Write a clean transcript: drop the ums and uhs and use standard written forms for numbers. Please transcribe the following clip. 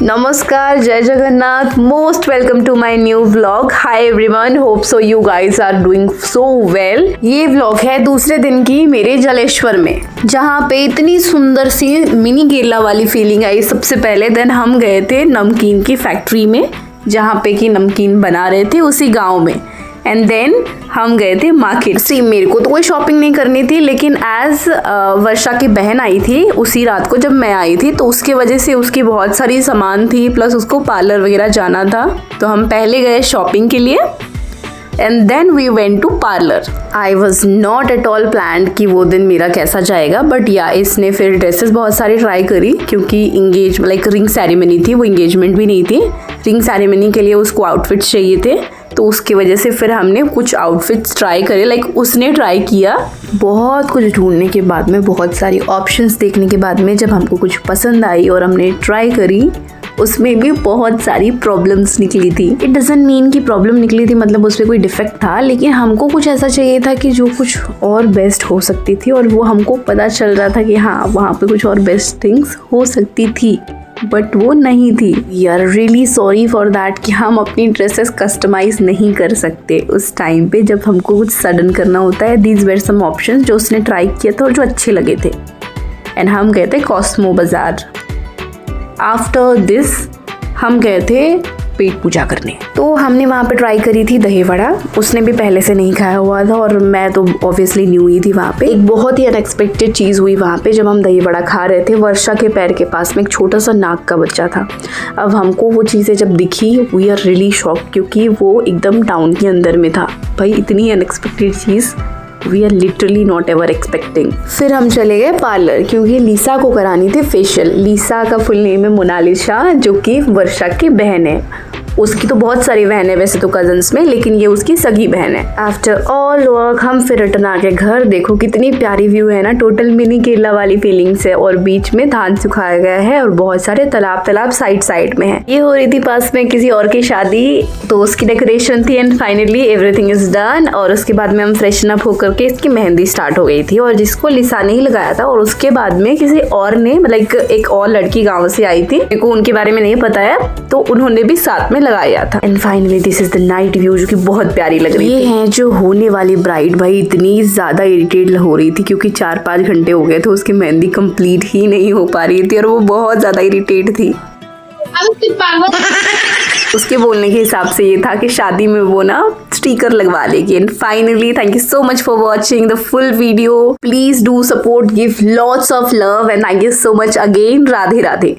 नमस्कार, जय Jagannath, most welcome to my new vlog. Hi everyone, hope so you guys are doing so well. ये vlog है दूसरे दिन की मेरे जलेश्वर में, जहाँ पे इतनी सुंदर सी मिनी केरला वाली फीलिंग आई सबसे पहले। देन हम गए थे नमकीन की फैक्ट्री में, जहाँ पे कि नमकीन बना रहे थे उसी गाँव में। एंड देन हम गए थे मार्केट। सी मेरे को तो कोई शॉपिंग नहीं करनी थी, लेकिन एज वर्षा की बहन आई थी उसी रात को जब मैं आई थी, तो उसके वजह से उसकी बहुत सारी सामान थी, प्लस उसको पार्लर वगैरह जाना था। तो हम पहले गए शॉपिंग के लिए and then we went to parlour. I was not at all planned कि वो दिन मेरा कैसा जाएगा, बट या इसने फिर ड्रेसेस बहुत सारी ट्राई करी, क्योंकि रिंग सेरेमनी थी, वो इंगेजमेंट भी नहीं थी। रिंग सेरेमनी के लिए उसको आउटफिट्स चाहिए थे, तो उसकी वजह से फिर हमने कुछ आउटफिट्स ट्राई करे। उसने ट्राई किया। बहुत कुछ ढूंढने के बाद में, बहुत सारी ऑप्शंस देखने के बाद में, जब हमको कुछ पसंद आई और हमने ट्राई करी, उसमें भी बहुत सारी प्रॉब्लम्स निकली थी। इट डजंट मीन कि प्रॉब्लम निकली थी मतलब उसमें कोई डिफेक्ट था, लेकिन हमको कुछ ऐसा चाहिए था कि जो कुछ और बेस्ट हो सकती थी, और वो हमको पता चल रहा था कि हाँ, वहाँ पे कुछ और बेस्ट थिंग्स हो सकती थी, बट वो नहीं थी। We are really sorry for that कि हम अपनी ड्रेसेस कस्टमाइज नहीं कर सकते उस टाइम पे जब हमको कुछ सडन करना होता है। दीज वेर सम ऑप्शंस जो उसने ट्राई किया था और जो अच्छे लगे थे। एंड हम गए थे कॉस्मो बाजार। आफ्टर दिस हम गए थे पेट पूजा करने। तो हमने वहाँ पे ट्राई करी थी दही वड़ा। उसने भी पहले से नहीं खाया हुआ था और मैं तो ऑब्वियसली न्यू ही थी वहाँ पे। एक बहुत ही अनएक्सपेक्टेड चीज़ हुई वहाँ पे। जब हम दही वड़ा खा रहे थे, वर्षा के पैर के पास में एक छोटा सा नाक का बच्चा था। अब हमको वो चीज़ें जब दिखी, वी आर रियली शॉक, क्योंकि वो एकदम टाउन के अंदर में था। भाई, इतनी अनएक्सपेक्टेड चीज़ we are literally not ever expecting. फिर हम चले गए पार्लर, क्योंकि लीसा को करानी थी फेशियल। लीसा का फुल नेम है मोनालिसा, जो कि वर्षा की बहन है। उसकी तो बहुत सारी बहन है वैसे तो कजन्स में, लेकिन ये उसकी सगी बहन है। आफ्टर ऑल वर्क हम फिर रिटर्न आ गए घर। देखो कितनी प्यारी व्यू है ना, टोटल मिनी केरला वाली फीलिंग्स है, और बीच में धान सुखाया गया है और बहुत सारे तालाब साइड में है। ये हो रही थी पास में किसी और की शादी, तो उसकी डेकोरेशन थी। And finally everything is done. और उसके बाद में हम फ्रेशन अप होकर के इसकी मेहंदी स्टार्ट हो गई थी, और जिसको लिसा ने ही लगाया था। और उसके बाद में किसी और ने, एक और लड़की गाँव से आई थी, मेरे को उनके बारे में नहीं पता है, तो उन्होंने भी साथ में लगाया था। And finally this is the night view, जो कि बहुत प्यारी लग रही है। ये है जो होने वाली ब्राइड। भाई, इतनी ज्यादा इरिटेट हो रही थी, क्योंकि 4-5 घंटे हो गए थे उसकी मेहंदी कंप्लीट ही नहीं हो पा रही थी, और वो बहुत ज्यादा इरिटेट थी। उसके बोलने के हिसाब से ये था कि शादी में वो ना स्टिकर लगवा लेगी। And finally thank you so much for watching the full video. Please do support, give lots of love, and thank you so much again. Radhe Radhe.